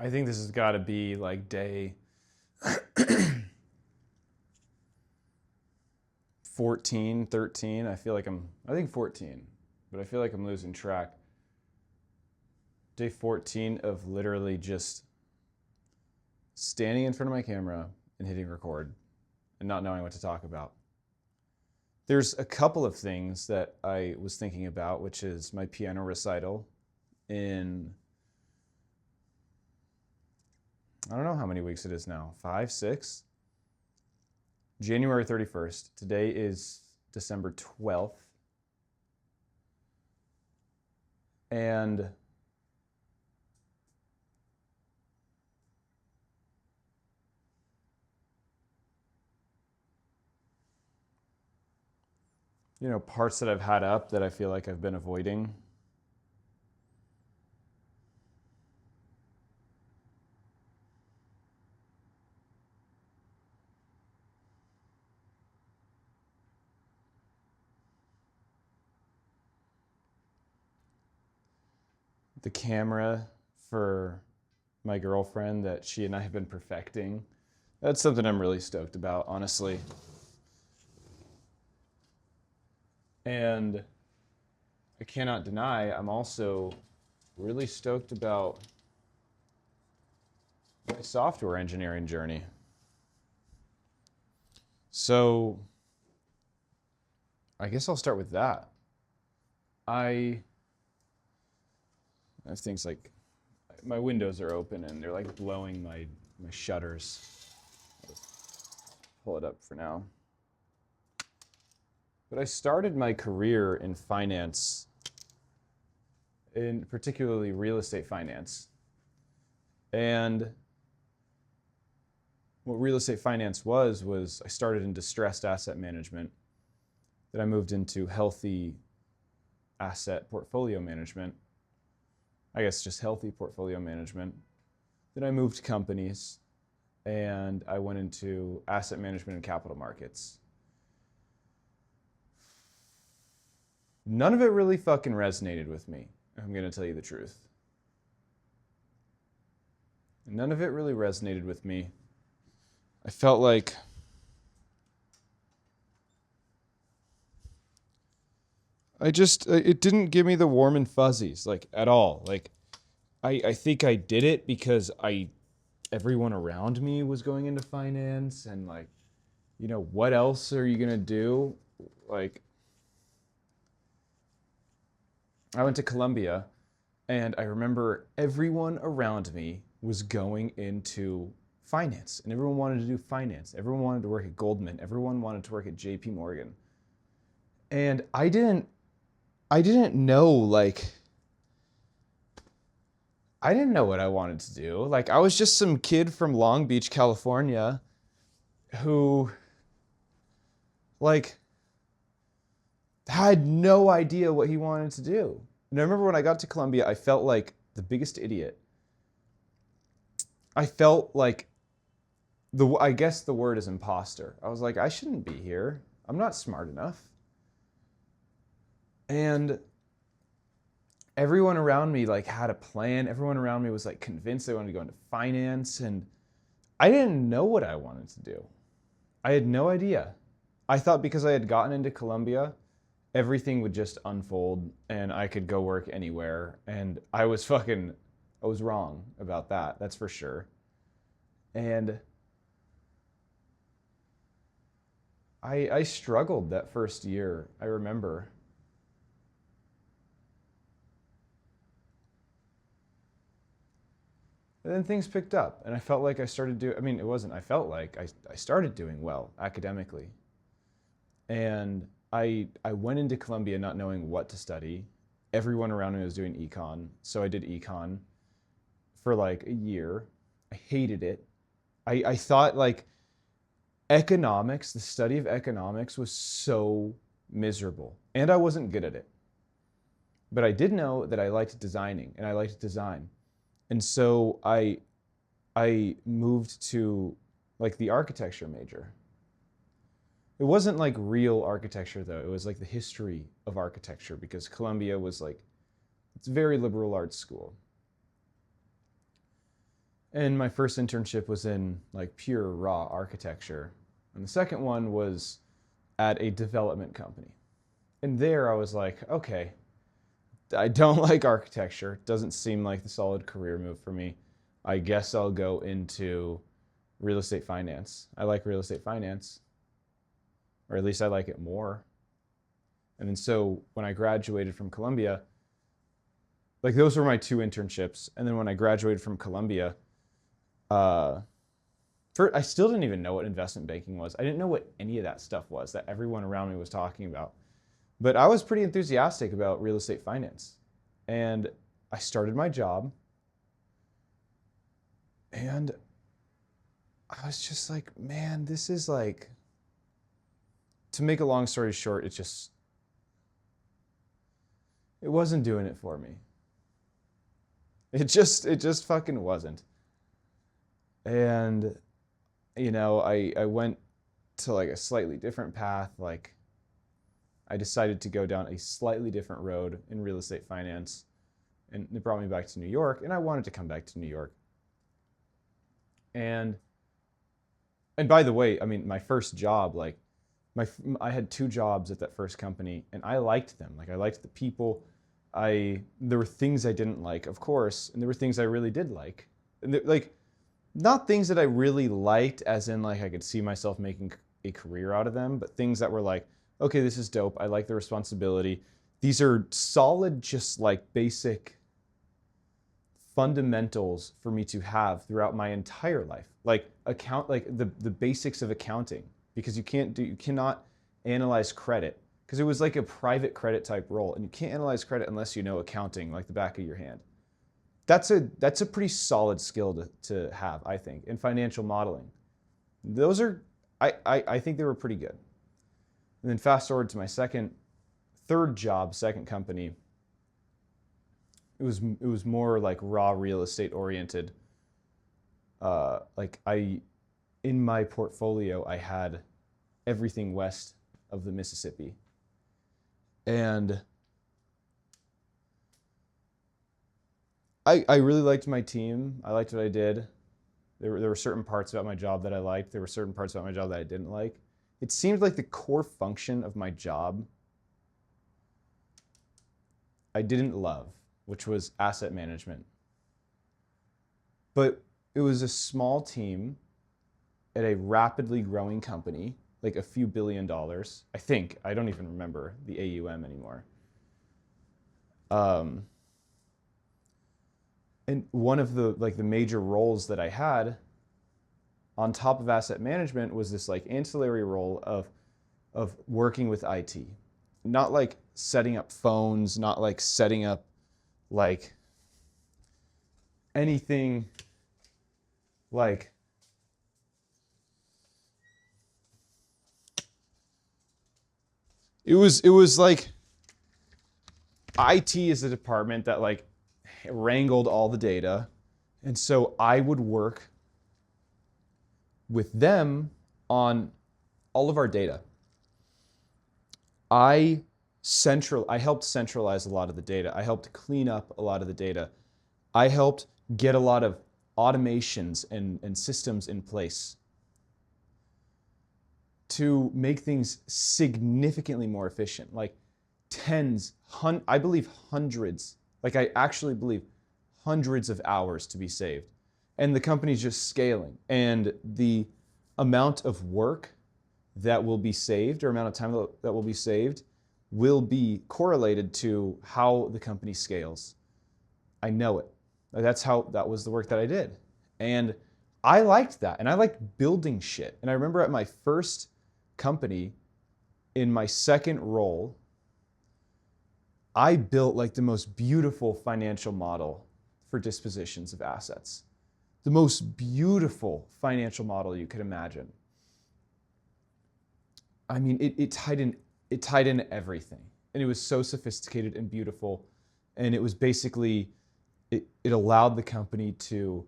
I think this has got to be like day 14, 13. I think 14, but I feel like I'm losing track. Day 14 of literally just standing in front of my camera and hitting record and not knowing what to talk about. There's a couple of things that I was thinking about, which is my piano recital in, I don't know how many weeks it is now, 5, 6? January 31st. Today is December 12th. And parts that I've had up that I feel like I've been avoiding. The camera for my girlfriend that she and I have been perfecting. That's something I'm really stoked about, honestly. And I cannot deny I'm also really stoked about my software engineering journey. So I guess I'll start with that. I have things like my windows are open and they're like blowing my shutters. I'll pull it up for now. But I started my career in finance, in particularly real estate finance. And what real estate finance was I started in distressed asset management. Then I moved into healthy asset portfolio management. I guess just healthy portfolio management. Then I moved companies and I went into asset management and capital markets. None of it really fucking resonated with me, if I'm gonna tell you the truth. None of it really resonated with me. I felt like it didn't give me the warm and fuzzies, like, at all. Like, I think I did it because everyone around me was going into finance and like, what else are you gonna do? Like, I went to Columbia and I remember everyone around me was going into finance and everyone wanted to do finance. Everyone wanted to work at Goldman. Everyone wanted to work at JP Morgan. And I didn't know, like, I didn't know what I wanted to do. Like, I was just some kid from Long Beach, California who, like, had no idea what he wanted to do. And I remember when I got to Columbia, I felt like the biggest idiot. I felt like I guess the word is imposter. I was like, I shouldn't be here. I'm not smart enough. And everyone around me like had a plan. Everyone around me was like convinced they wanted to go into finance, and I didn't know what I wanted to do. I had no idea. I thought because I had gotten into Columbia, everything would just unfold and I could go work anywhere. And I was wrong about that. That's for sure. And I struggled that first year, I remember. And then things picked up and I felt like I started I started doing well academically. And I went into Columbia not knowing what to study. Everyone around me was doing econ, so I did econ for like a year. I hated it. I thought like economics, the study of economics was so miserable, and I wasn't good at it. But I did know that I liked designing, and I liked design. And so I moved to like the architecture major. It wasn't like real architecture though. It was like the history of architecture, because Columbia was like, it's a very liberal arts school. And my first internship was in like pure raw architecture. And the second one was at a development company. And there I was like, okay, I don't like architecture. Doesn't seem like the solid career move for me. I guess I'll go into real estate finance. I like real estate finance, or at least I like it more. And then so when I graduated from Columbia, like those were my two internships. And then when I graduated from Columbia, I still didn't even know what investment banking was. I didn't know what any of that stuff was that everyone around me was talking about. But I was pretty enthusiastic about real estate finance. And I started my job. And I was just like, man, this is like, to make a long story short, it wasn't doing it for me. It just fucking wasn't. And, you know, I went to like a slightly different path. Like I decided to go down a slightly different road in real estate finance, and it brought me back to New York, and I wanted to come back to New York. And by the way, I mean, my first job, like I had two jobs at that first company, and I liked them. Like I liked the people. There were things I didn't like, of course, and there were things I really did like. And like, not things that I really liked as in like I could see myself making a career out of them, but things that were like, okay, this is dope. I like the responsibility. These are solid, just like basic fundamentals for me to have throughout my entire life. Like the basics of accounting, because you cannot analyze credit, because it was like a private credit type role, and you can't analyze credit unless you know accounting like the back of your hand. That's a pretty solid skill to have, I think, in financial modeling. Those are, I think they were pretty good. And then fast forward to my second company. It was more like raw real estate oriented. In my portfolio, I had everything west of the Mississippi. And I really liked my team. I liked what I did. There were certain parts about my job that I liked. There were certain parts about my job that I didn't like. It seemed like the core function of my job I didn't love, which was asset management. But it was a small team at a rapidly growing company, like a few $1 billion, I think. I don't even remember the AUM anymore. And one of the major roles that I had on top of asset management was this like ancillary role of working with IT. Not like setting up phones, not like setting up like anything like it was like IT is the department that like wrangled all the data, and so I would work with them on all of our data. I helped centralize a lot of the data. I helped clean up a lot of the data. I helped get a lot of automations and systems in place to make things significantly more efficient, like I believe hundreds, like I actually believe hundreds of hours to be saved. And the company's just scaling. And the amount of work that will be saved, or amount of time that will be saved, will be correlated to how the company scales. I know it. That was the work that I did. And I liked that. And I liked building shit. And I remember at my first company, in my second role, I built like the most beautiful financial model for dispositions of assets. The most beautiful financial model you could imagine. I mean, it tied in everything. And it was so sophisticated and beautiful. And it was basically, it allowed the company to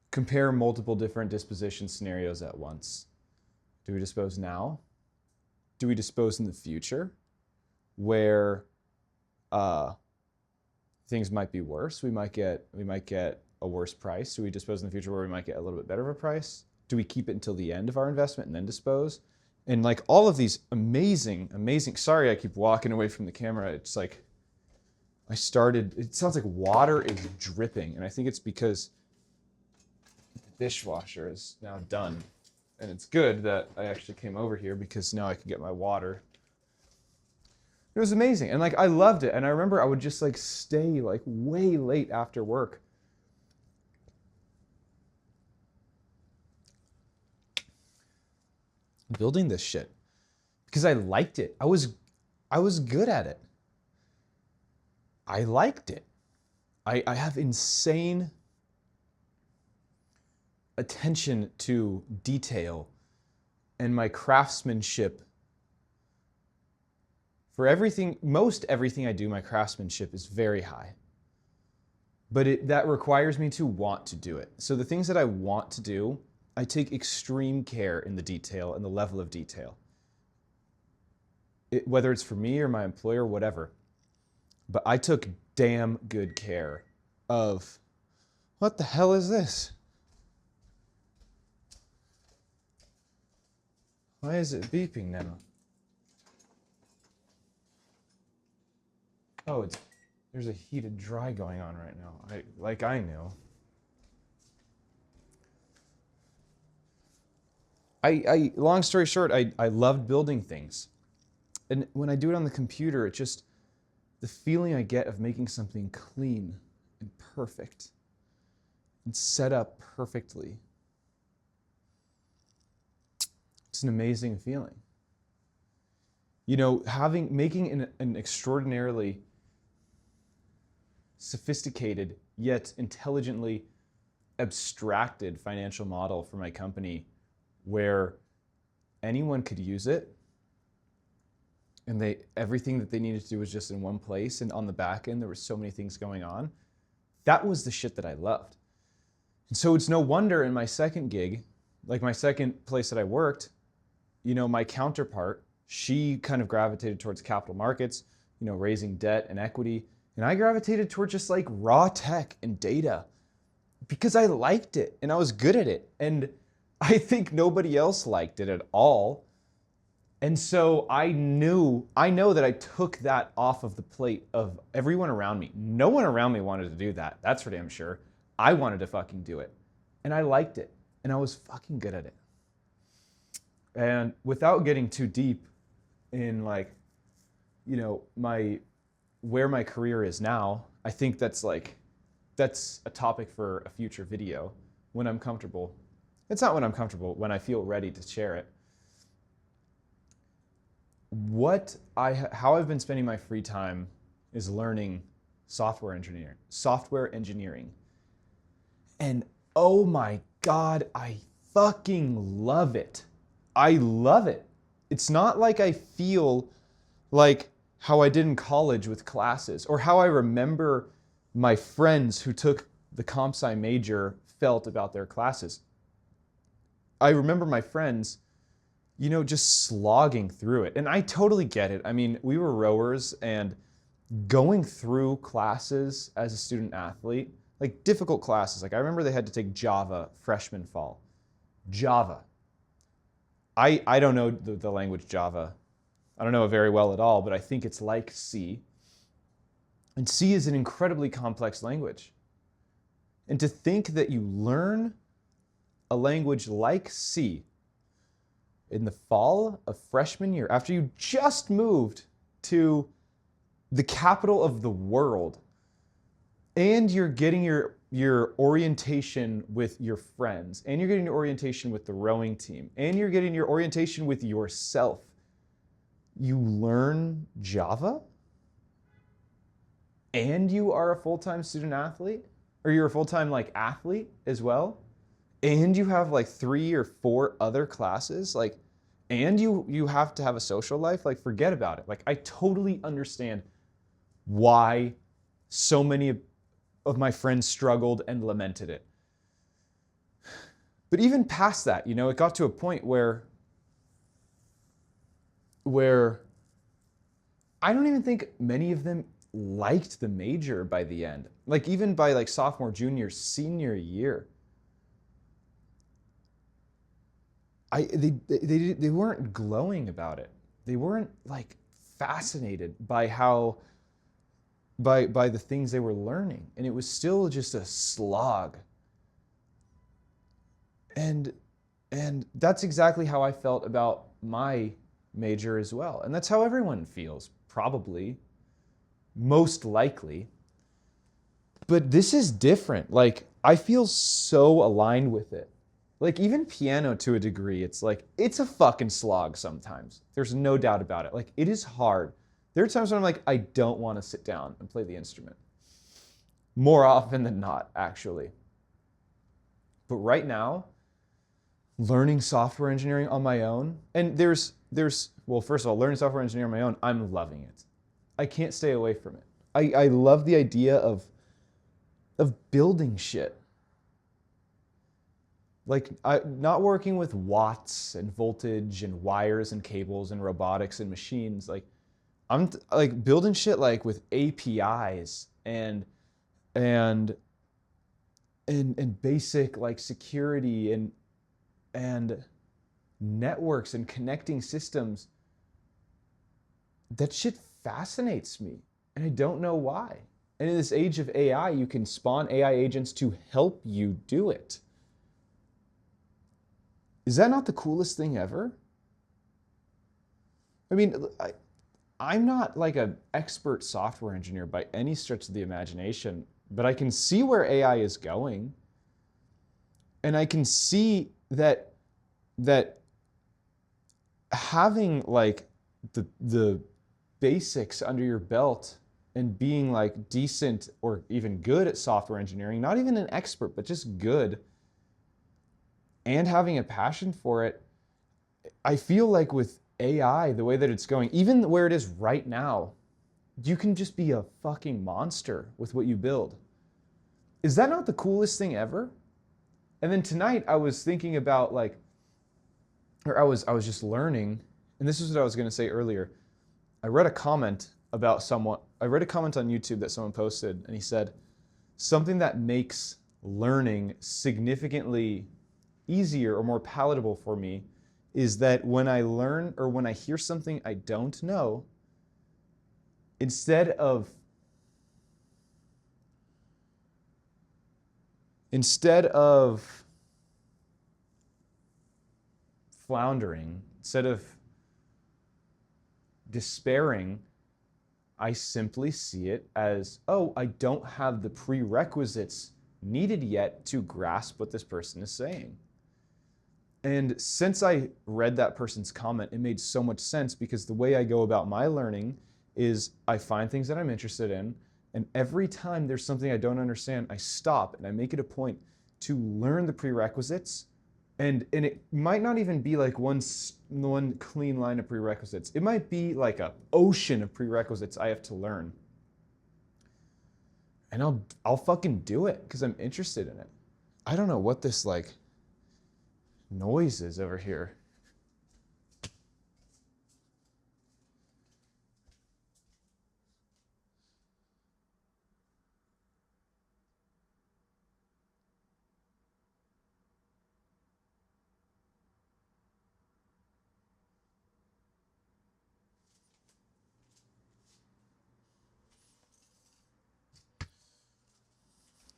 compare multiple different disposition scenarios at once. Do we dispose now? do we dispose in the future where things might be worse? We might get a worse price. Do we dispose in the future where we might get a little bit better of a price? Do we keep it until the end of our investment and then dispose? And like all of these amazing, sorry I keep walking away from the camera. It's like it sounds like water is dripping, and I think it's because the dishwasher is now done. And it's good that I actually came over here because now I can get my water. It was amazing, and like I loved it. And I remember I would just like stay like way late after work. Building this shit because I liked it. I was good at it. I liked it. I have insane attention to detail, and my craftsmanship for everything, most everything I do, my craftsmanship is very high. But that requires me to want to do it. So the things that I want to do, I take extreme care in the detail and the level of detail. Whether it's for me or my employer, whatever. But I took damn good care of, what the hell is this? Why is it beeping now? Oh, there's a heated dry going on right now. I knew. Long story short, I loved building things. And when I do it on the computer, it just, the feeling I get of making something clean and perfect and set up perfectly. It's an amazing feeling. You know, making an extraordinarily sophisticated yet intelligently abstracted financial model for my company where anyone could use it, and everything that they needed to do was just in one place, and on the back end there were so many things going on. That was the shit that I loved. And so it's no wonder in my second gig, like my second place that I worked, you know, my counterpart, she kind of gravitated towards capital markets, you know, raising debt and equity, and I gravitated towards just like raw tech and data because I liked it and I was good at it, and I think nobody else liked it at all. And so I know that I took that off of the plate of everyone around me. No one around me wanted to do that. That's for damn sure. I wanted to fucking do it. And I liked it. And I was fucking good at it. And without getting too deep in like, you know, where my career is now, I think that's a topic for a future video when I'm comfortable. It's not when I'm comfortable, when I feel ready to share it. How I've been spending my free time is learning software engineering. And oh my God, I fucking love it. I love it. It's not like I feel like how I did in college with classes, or how I remember my friends who took the comp sci major felt about their classes. I remember my friends, you know, just slogging through it. And I totally get it. I mean, we were rowers, and going through classes as a student athlete, like difficult classes. Like I remember they had to take Java freshman fall. Java. I don't know the language Java. I don't know it very well at all, but I think it's like C. And C is an incredibly complex language. And to think that you learn a language like C in the fall of freshman year, after you just moved to the capital of the world, and you're getting your orientation with your friends, and you're getting your orientation with the rowing team, and you're getting your orientation with yourself, you learn Java? And you are a full-time student athlete? Or you're a full-time like athlete as well? And you have like 3 or 4 other classes? Like, and you have to have a social life? Like, forget about it. Like, I totally understand why so many of my friends struggled and lamented it. But even past that, you know, it got to a point where where I don't even think many of them liked the major by the end. Like even by like sophomore, junior, senior year, they weren't glowing about it. They weren't like fascinated by how by the things they were learning, and it was still just a slog. And that's exactly how I felt about my major as well. And that's how everyone feels, probably, most likely. But this is different. Like, I feel so aligned with it. Like, even piano to a degree, it's like, it's a fucking slog sometimes. There's no doubt about it. Like, it is hard. There are times when I'm like, I don't want to sit down and play the instrument. More often than not, actually. But right now, learning software engineering on my own, and well, first of all, learning software engineering on my own, I'm loving it. I can't stay away from it. I love the idea of building shit. Like, not working with watts and voltage and wires and cables and robotics and machines. Like, I'm like building shit like with APIs and basic like security and networks and connecting systems. That shit fascinates me, and I don't know why. And in this age of AI, you can spawn AI agents to help you do it. Is that not the coolest thing ever? I mean, I'm not like an expert software engineer by any stretch of the imagination, but I can see where AI is going. And I can see that having like the basics under your belt and being like decent or even good at software engineering, not even an expert, but just good, and having a passion for it, I feel like with AI, the way that it's going, even where it is right now, you can just be a fucking monster with what you build. Is that not the coolest thing ever? And then tonight I was thinking about like, or I was just learning, and this is what I was going to say earlier. I read a comment on YouTube that someone posted, and he said, something that makes learning significantly easier or more palatable for me is that when I learn or when I hear something I don't know, instead of floundering, instead of despairing, I simply see it as, oh, I don't have the prerequisites needed yet to grasp what this person is saying. And since I read that person's comment, it made so much sense, because the way I go about my learning is I find things that I'm interested in, and every time there's something I don't understand, I stop and I make it a point to learn the prerequisites. And it might not even be like one clean line of prerequisites. It might be like an ocean of prerequisites I have to learn. And I'll fucking do it because I'm interested in it. I don't know what this like noise is over here.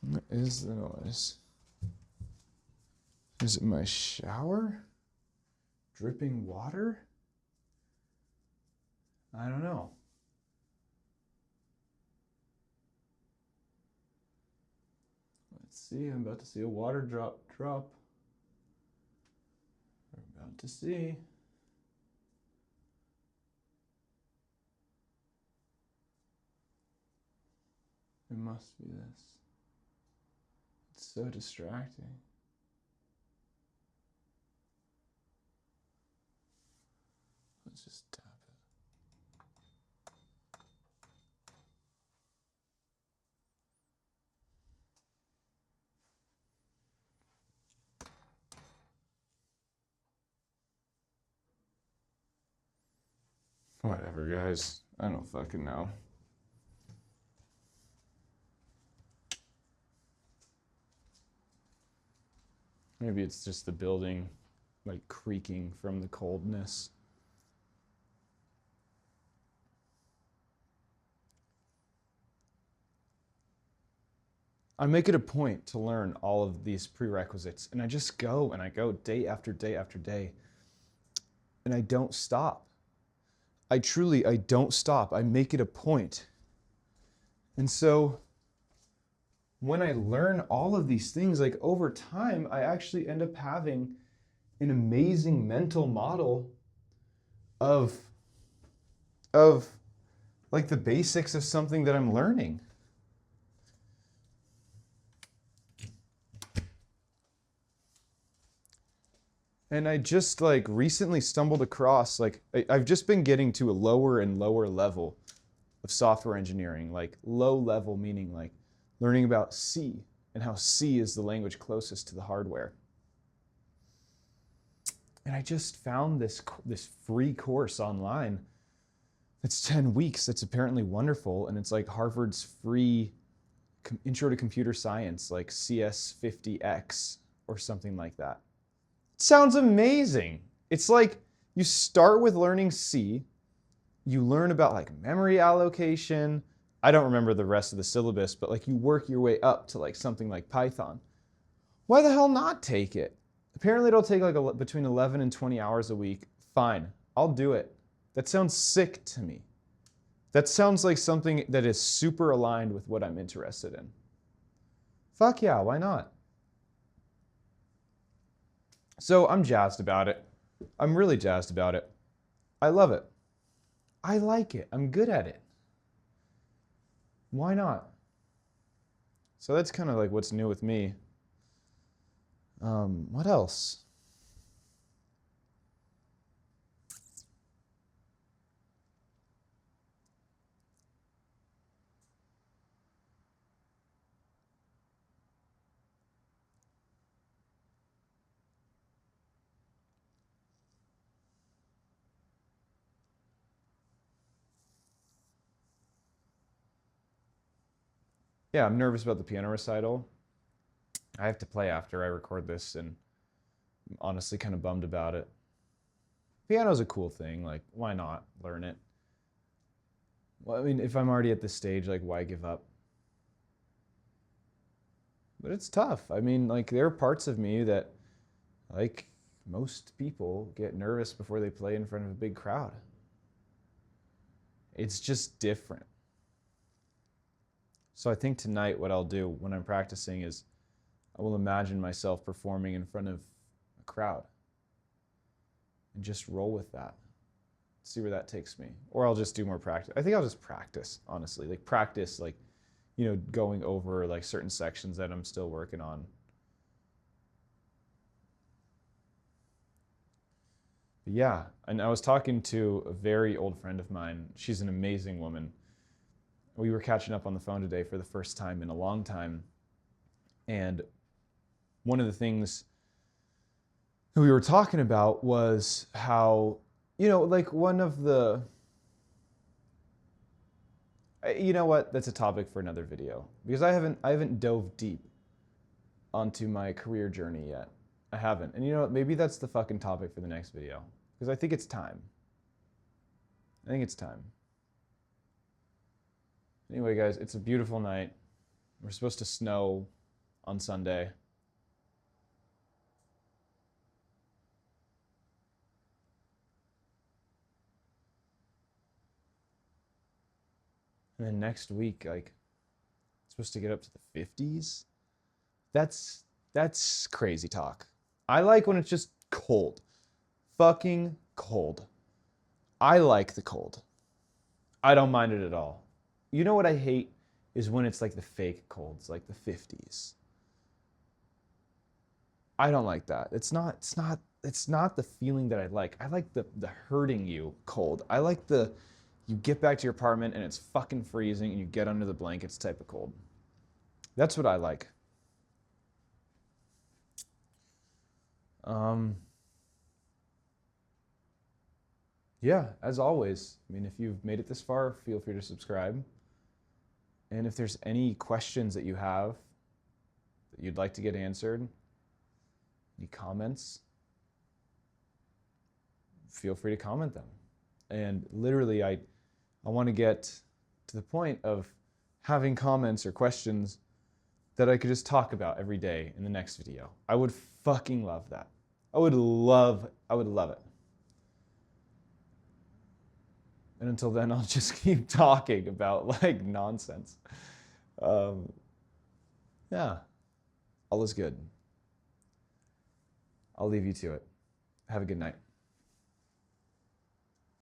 What is the noise? Is it my shower? Dripping water? I don't know. Let's see, I'm about to see a water drop. We're about to see. It must be this. It's so distracting. Let's just tap it. Whatever, guys. I don't fucking know. Maybe it's just the building, like, creaking from the coldness. I make it a point to learn all of these prerequisites, and I just go and I go day after day after day, and I don't stop. I don't stop. I make it a point. And so when I learn all of these things, like over time, I actually end up having an amazing mental model of like the basics of something that I'm learning. And I just like recently stumbled across, like I've just been getting to a lower and lower level of software engineering, like low level meaning like learning about C and how C is the language closest to the hardware. And I just found this free course online. It's 10 weeks. That's apparently wonderful. And it's like Harvard's free intro to computer science, like CS50X or something like that. Sounds amazing. It's like you start with learning C, you learn about like memory allocation. I don't remember the rest of the syllabus, but like you work your way up to like something like Python. Why the hell not take it? Apparently it'll take like between 11 and 20 hours a week. Fine, I'll do it. That sounds sick to me. That sounds like something that is super aligned with what I'm interested in. Fuck yeah, why not? So I'm jazzed about it. I'm really jazzed about it. I love it. I like it. I'm good at it. Why not? So that's kind of like what's new with me. What else? Yeah, I'm nervous about the piano recital. I have to play after I record this, and I'm honestly kind of bummed about it. Piano's a cool thing. Like, why not learn it? Well, I mean, if I'm already at this stage, like, why give up? But it's tough. I mean, like, there are parts of me that, like most people, get nervous before they play in front of a big crowd. It's just different. So I think tonight what I'll do when I'm practicing is I will imagine myself performing in front of a crowd and just roll with that. See where that takes me. Or I'll just do more practice. I think I'll just practice, honestly. Like practice, like, you know, going over like certain sections that I'm still working on. But yeah, and I was talking to a very old friend of mine. She's an amazing woman. We were catching up on the phone today for the first time in a long time. And one of the things that we were talking about was how, you know, like one of the, you know what, that's a topic for another video because I haven't dove deep onto my career journey yet. I haven't. And you know what, maybe that's the fucking topic for the next video because I think it's time. I think it's time. Anyway, guys, it's a beautiful night. We're supposed to snow on Sunday. And then next week, like, it's supposed to get up to the 50s. That's crazy talk. I like when it's just cold. Fucking cold. I like the cold. I don't mind it at all. You know what I hate is when it's like the fake colds, like the 50s. I don't like that. It's not the feeling that I like. I like the hurting you cold. I like the you get back to your apartment and it's fucking freezing and you get under the blankets type of cold. That's what I like. Yeah, as always, I mean, if you've made it this far, feel free to subscribe. And if there's any questions that you have that you'd like to get answered, any comments, feel free to comment them. And literally, I want to get to the point of having comments or questions that I could just talk about every day in the next video. I would fucking love that. I would love it. And until then, I'll just keep talking about like nonsense. Yeah, all is good. I'll leave you to it. Have a good night.